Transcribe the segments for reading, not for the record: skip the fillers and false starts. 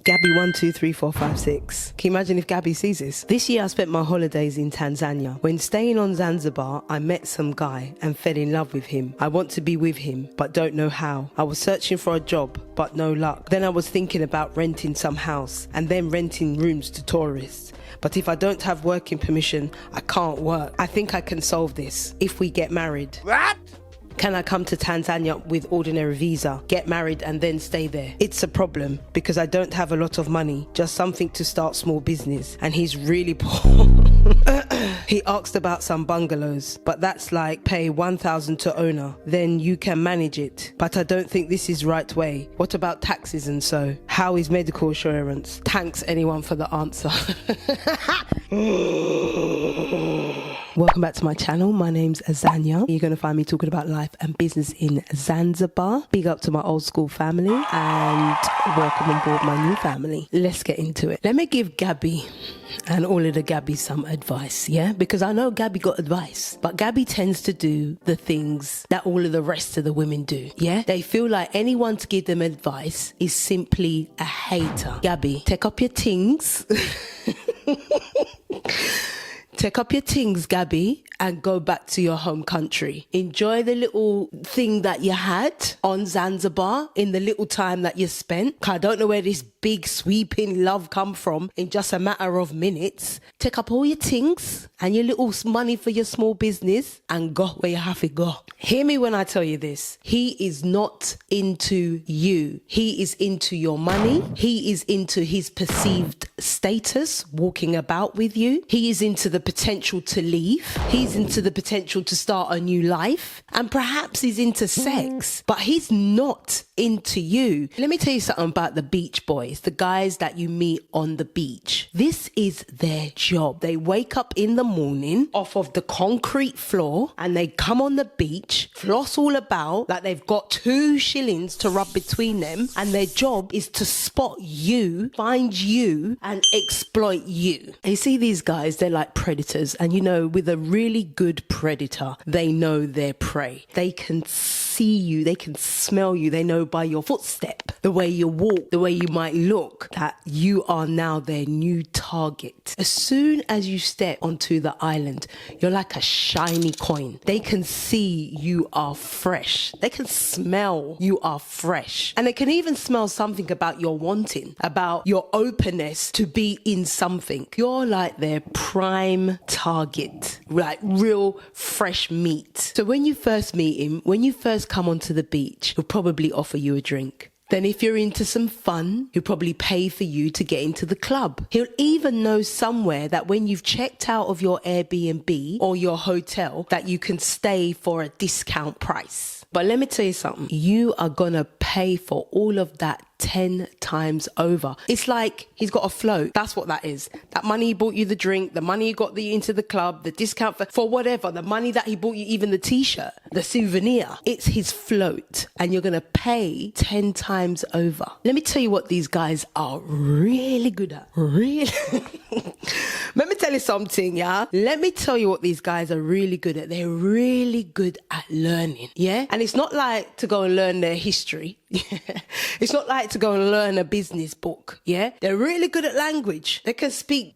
Gabby 123456. Can you imagine if Gabby sees this? This year I spent my holidays in Tanzania. When staying on Zanzibar, I met some guy and fell in love with him. I want to be with him, but don't know how. I was searching for a job, but no luck. Then I was thinking about renting some house and then renting rooms to tourists. But if I don't have working permission, I can't work. I think I can solve this if we get married. What? Can I come to Tanzania with ordinary visa, get married and then stay there? It's a problem because I don't have a lot of money, just something to start small business, and he's really poor. He asked about some bungalows, but that's like pay 1,000 to owner, then you can manage it. But I don't think this is right way. What about taxes and so? How is medical insurance? Thanks anyone for the answer. Welcome back to my channel. My name's Azania. You're going to find me talking about life and business in Zanzibar. Big up to my old school family and welcome on board my new family. Let's get into it. Let me give Gabby and all of the Gabby some advice, yeah? Because I know Gabby got advice, but Gabby tends to do the things that all of the rest of the women do, yeah? They feel like anyone to give them advice is simply a hater. Gabby, take up your things. Take up your things, Gabby, and go back to your home country. Enjoy the little thing that you had on Zanzibar in the little time that you spent. I don't know where this big sweeping love come from in just a matter of minutes. Take up all your things and your little money for your small business and go where you have to go. Hear me when I tell you this. He is not into you. He is into your money. He is into his perceived status walking about with you. He is into the potential to leave. He's into the potential to start a new life. And perhaps he's into sex, but he's not into you. Let me tell you something about the beach boys, the guys that you meet on the beach. This is their job. They wake up in the morning off of the concrete floor and they come on the beach, floss all about like they've got 2 shillings to rub between them, and their job is to spot you, find you and exploit you. And you see these guys, they're like predators, and you know, with a really good predator, they know their prey. They can see you, they can smell you, they know by your footstep, the way you walk, the way you might look, that you are now their new target. As soon as you step onto the island, you're like a shiny coin. They can see you are fresh. They can smell you are fresh. And they can even smell something about your wanting, about your openness to be in something. You're like their prime target, like real fresh meat. So when you first meet him, when you first come onto the beach, he'll probably offer you a drink. Then if you're into some fun, he'll probably pay for you to get into the club. He'll even know somewhere that when you've checked out of your Airbnb or your hotel, that you can stay for a discount price. But let me tell you something, you are gonna pay for all of that 10 times over. It's like he's got a float. That's what that is. That money he bought you the drink, the money he got you into the club, the discount for whatever, the money that he bought you, even the t-shirt, the souvenir. It's his float and you're going to pay 10 times over. Let me tell you what these guys are really good at. Really? Let me tell you something, yeah? Let me tell you what these guys are really good at. They're really good at learning, yeah? And it's not like to go and learn their history. It's not like to go and learn a business book, yeah? They're really good at language. They can speak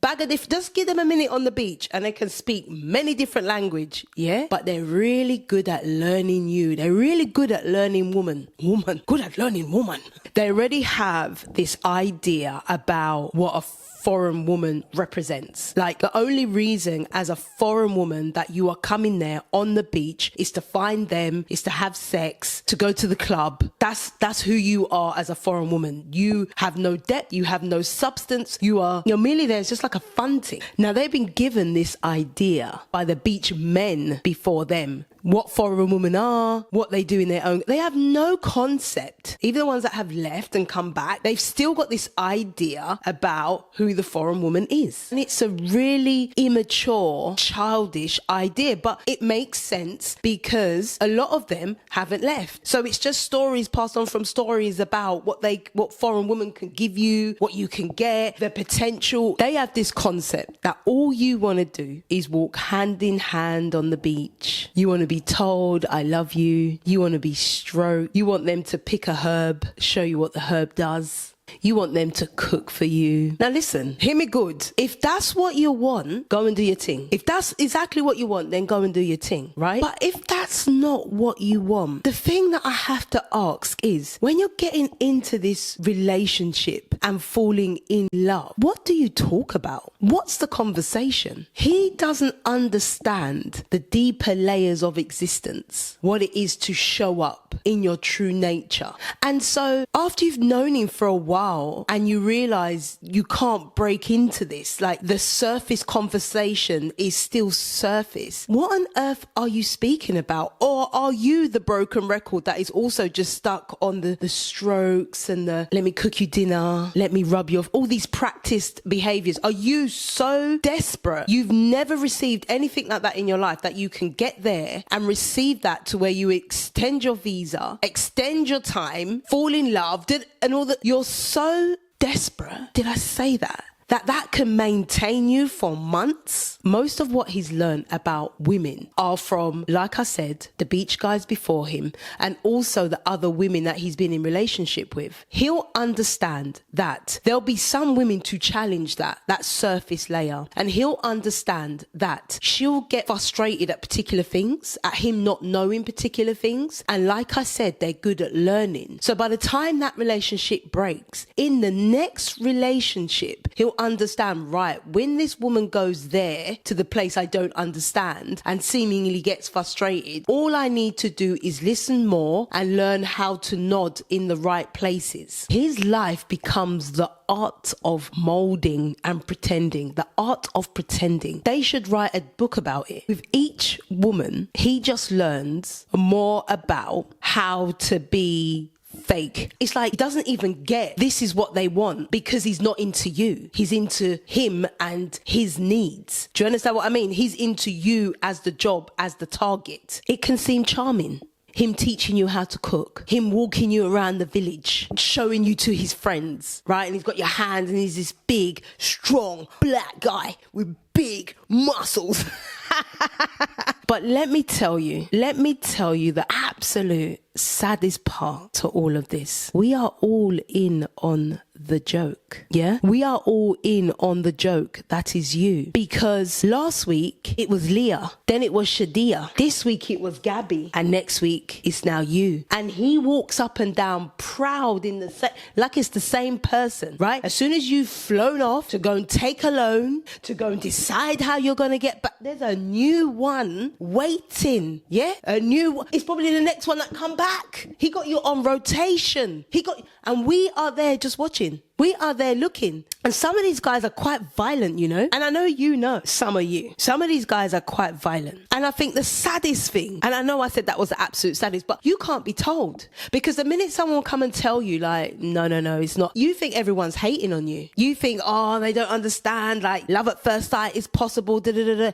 just give them a minute on the beach and they can speak many different language, yeah? But they're really good at learning you. They're really good at learning woman. Good at learning woman. They already have this idea about what a foreign woman represents. Like the only reason as a foreign woman that you are coming there on the beach is to find them, is to have sex, to go to the club. That's who you are as a foreign woman. You have no depth, you have no substance, you're merely there. It's just like a fun thing. Now they've been given this idea by the beach men before them. What foreign women are, what they do in their own. They have no concept. Even the ones that have left and come back, they've still got this idea about who the foreign woman is. And it's a really immature, childish idea, but it makes sense because a lot of them haven't left. So it's just stories passed on from stories about what foreign women can give you, what you can get, the potential. They have this concept that all you want to do is walk hand in hand on the beach. You want to be told, I love you. You want to be stroked. You want them to pick a herb, show you what the herb does. You want them to cook for you. Now listen, hear me good. If that's what you want, go and do your thing. If that's exactly what you want, then go and do your thing, right? But if that's not what you want, the thing that I have to ask is, when you're getting into this relationship and falling in love, what do you talk about? What's the conversation? He doesn't understand the deeper layers of existence, what it is to show up in your true nature. And so after you've known him for a while and you realize you can't break into this, like the surface conversation is still surface, what on earth are you speaking about? Or are you the broken record that is also just stuck on the strokes and the let me cook you dinner, let me rub you off, all these practiced behaviors? Are you so desperate you've never received anything like that in your life that you can get there and receive that to where you extend your visa, extend your time, fall in love, and all that? You're so desperate, did I say that can maintain you for months? Most of what he's learned about women are from, like I said, the beach guys before him, and also the other women that he's been in relationship with. He'll understand that there'll be some women to challenge that surface layer, and he'll understand that she'll get frustrated at particular things, at him not knowing particular things. And like I said, they're good at learning. So by the time that relationship breaks, in the next relationship, he'll understand, right, when this woman goes there to the place I don't understand and seemingly gets frustrated, all I need to do is listen more and learn how to nod in the right places. His life becomes the art of molding and pretending, the art of pretending. They should write a book about it. With each woman, he just learns more about how to be fake. It's like he doesn't even get this is what they want because he's not into you. He's into him and his needs. Do you understand what I mean? He's into you as the job, as the target. It can seem charming. Him teaching you how to cook, him walking you around the village, showing you to his friends, right? And he's got your hands and he's this big, strong, black guy with big muscles. But let me tell you the absolute saddest part to all of this. We are all in on the joke. Yeah? We are all in on the joke. That is you. Because last week it was Leah. Then it was Shadia. This week it was Gabby. And next week it's now you. And he walks up and down proud in the like it's the same person, right? As soon as you've flown off to go and take a loan, to go and decide how you're going to get back, there's a new one waiting. Yeah? A new one. It's probably the next one that come back. He got you on rotation. And we are there just watching. We are there looking. And some of these guys are quite violent, you know. And I know you know some of you. Some of these guys are quite violent. And I think the saddest thing, and I know I said that was the absolute saddest, but you can't be told. Because the minute someone will come and tell you, like, no, it's not. You think everyone's hating on you. You think, oh, they don't understand. Like, love at first sight is possible.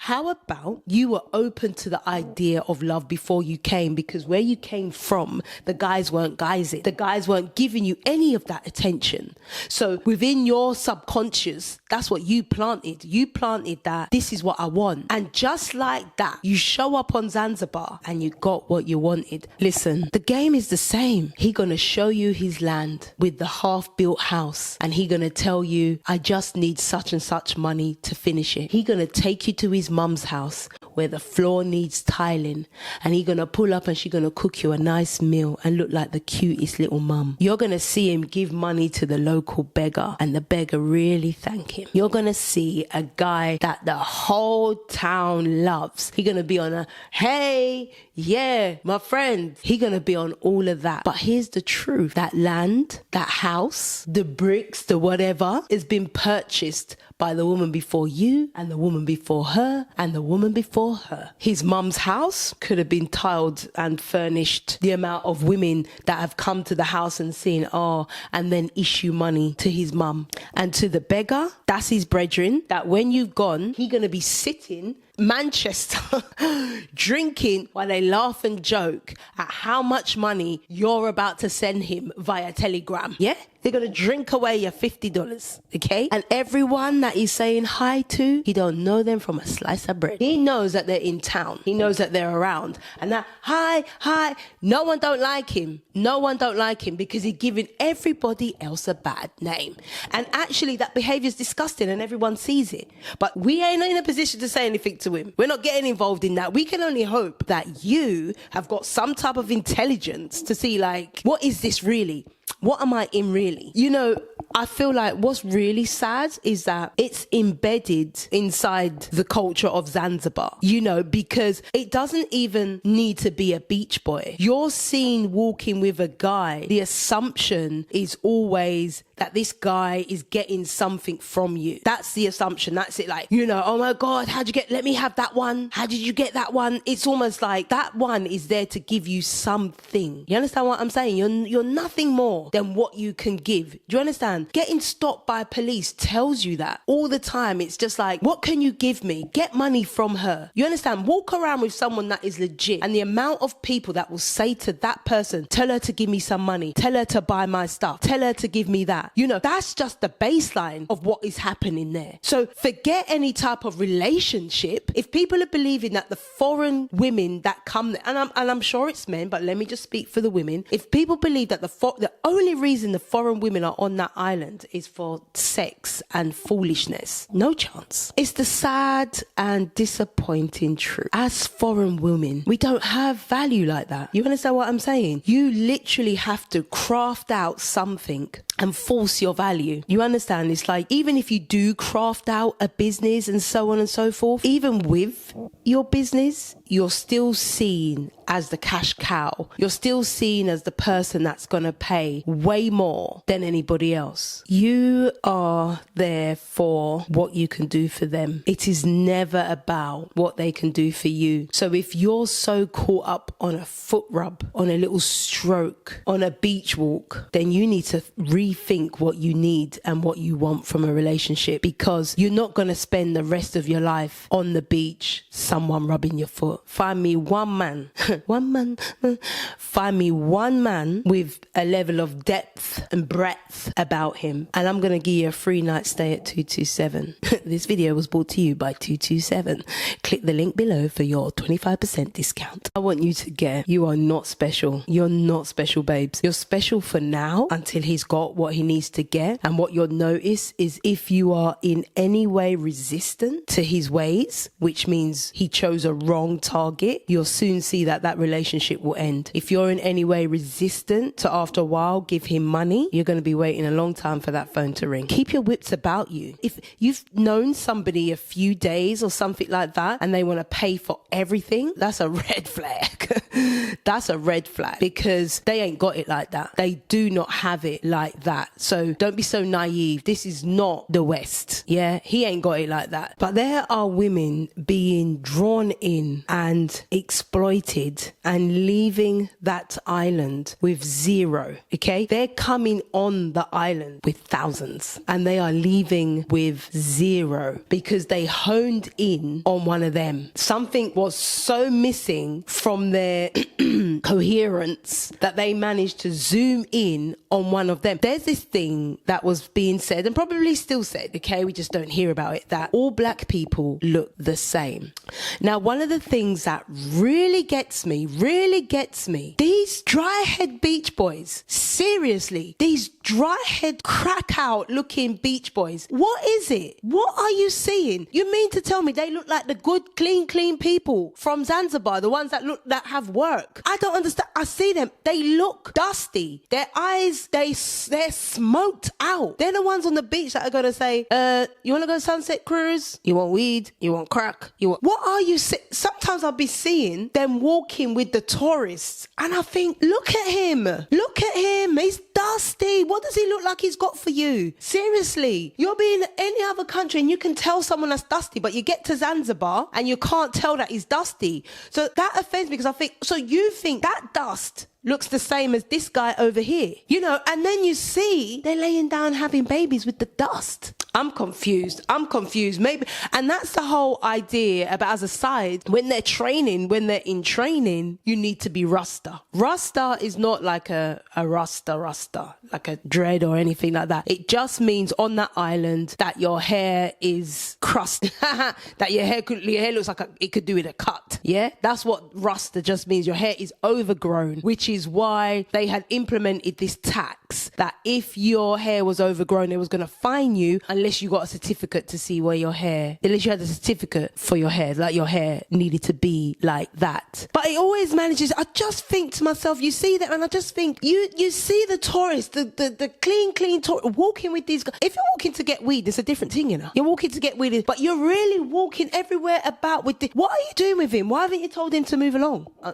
How about you were open to the idea of love before you came? Because where you came from, the guys weren't guysing. The guys weren't giving you any of that attention. So within your subconscious, that's what you planted. You planted that this is what I want. And just like that, you show up on Zanzibar and you got what you wanted. Listen, the game is the same. He gonna show you his land with the half-built house. And he gonna tell you, I just need such and such money to finish it. He gonna take you to his mum's house where the floor needs tiling. And he gonna pull up and she gonna cook you a nice meal and look like the cutest little mum. You're gonna see him give money to the local beggar and the beggar really thank him. You're gonna see a guy that the whole town loves. He's gonna be on a, hey, yeah, my friend. He's gonna be on all of that. But here's the truth. That land, that house, the bricks, the whatever has been purchased by the woman before you and the woman before her and the woman before her. His mum's house could have been tiled and furnished. The amount of women that have come to the house and seen, and then issue money to his mum. And to the beggar, that's his brethren, that when you've gone, he gonna be sitting Manchester drinking while they laugh and joke at how much money you're about to send him via telegram. Yeah? They're going to drink away your $50, okay? And everyone that he's saying hi to, he don't know them from a slice of bread. He knows that they're in town. He knows that they're around. And that, hi, no one don't like him. No one don't like him because he's giving everybody else a bad name. And actually, that behavior is disgusting and everyone sees it. But we ain't in a position to say anything to him. We're not getting involved in that. We can only hope that you have got some type of intelligence to see, like, what is this really? What am I in really? You know, I feel like what's really sad is that it's embedded inside the culture of Zanzibar, you know, because it doesn't even need to be a beach boy. You're seen walking with a guy. The assumption is always that this guy is getting something from you. That's the assumption. That's it. Like, you know, oh my God, let me have that one. How did you get that one? It's almost like that one is there to give you something. You understand what I'm saying? You're nothing more than what you can give. Do you understand? Getting stopped by police tells you that all the time. It's just like, what can you give me? Get money from her. You understand? Walk around with someone that is legit, and the amount of people that will say to that person, tell her to give me some money, tell her to buy my stuff, tell her to give me that. You know, that's just the baseline of what is happening there. So forget any type of relationship. If people are believing that the foreign women that come there, and I'm sure it's men, but let me just speak for the women. If people believe that the only reason the foreign women are on that island is for sex and foolishness, no chance. It's the sad and disappointing truth. As foreign women, we don't have value like that. You understand what I'm saying? You literally have to craft out something and force your value. You understand? It's like, even if you do craft out a business and so on and so forth, even with your business, you're still seen as the cash cow. You're still seen as the person that's going to pay way more than anybody else. You are there for what you can do for them. It is never about what they can do for you. So if you're so caught up on a foot rub, on a little stroke, on a beach walk, then you need to rethink what you need and what you want from a relationship, because you're not going to spend the rest of your life on the beach, someone rubbing your foot. Find me one man, find me one man with a level of depth and breadth about him, and I'm going to give you a free night stay at 227. This video was brought to you by 227. Click the link below for your 25% discount. I want you to get, you are not special. You're not special, babes. You're special for now until he's got what he needs to get. And what you'll notice is if you are in any way resistant to his ways, which means he chose a wrong target, you'll soon see that that relationship will end. If you're in any way resistant to, after a while, give him money, you're going to be waiting a long time for that phone to ring. Keep your wits about you. If you've known somebody a few days or something like that and they want to pay for everything, that's a red flag. That's a red flag, because they ain't got it like that. They do not have it like that. So don't be so naive. This is not the West. Yeah, he ain't got it like that. But there are women being drawn in and exploited and leaving that island with zero. Okay, they're coming on the island with thousands and they are leaving with zero because they honed in on one of them. Something was so missing from their coherence that they managed to zoom in on one of them. There's this thing that was being said and probably still said, okay, we just don't hear about it, that all black people look the same. Now, one of the things that really gets me, these dry-head beach boys, seriously, these dry-head crack-out looking beach boys, what is it? What are you seeing? You mean to tell me they look like the good, clean people from Zanzibar, the ones that have work? I don't understand. I see them. They look dusty. Their eyes, they're smoked out. They're the ones on the beach that are going to say, you want to go sunset cruise? You want weed? You want crack? What are you sometimes I'll be seeing them walking with the tourists and I think, look at him. He's dusty. What does he look like he's got for you? Seriously, you'll be in any other country and you can tell someone that's dusty, but you get to Zanzibar and you can't tell that he's dusty. So that offends me, because I think, so you think that dust looks the same as this guy over here, you know, and then you see they're laying down having babies with the dust. I'm confused. Maybe. And that's the whole idea about, as a side, when they're in training, you need to be Rasta. Rasta is not like a Rasta, like a dread or anything like that. It just means on that island that your hair is crusty, that your hair looks like it could do with a cut. Yeah, that's what Rasta just means. Your hair is overgrown, which is why they had implemented this tax that if your hair was overgrown, they was going to fine you unless you got a certificate to see where unless you had a certificate for your hair, like your hair needed to be like that. But it always manages. I just think to myself, you see that, and I just think you see the tourists, the clean tourist walking with these guys. If you're walking to get weed, it's a different thing, you know. You're walking to get weed, but you're really walking everywhere about with what are you doing with him? Why haven't you told him to move along? I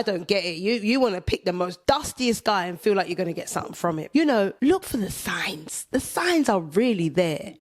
don't get it. You want to pick the most dustiest guy and feel like you're going to get something from it. You know, look for the signs. The signs are really there.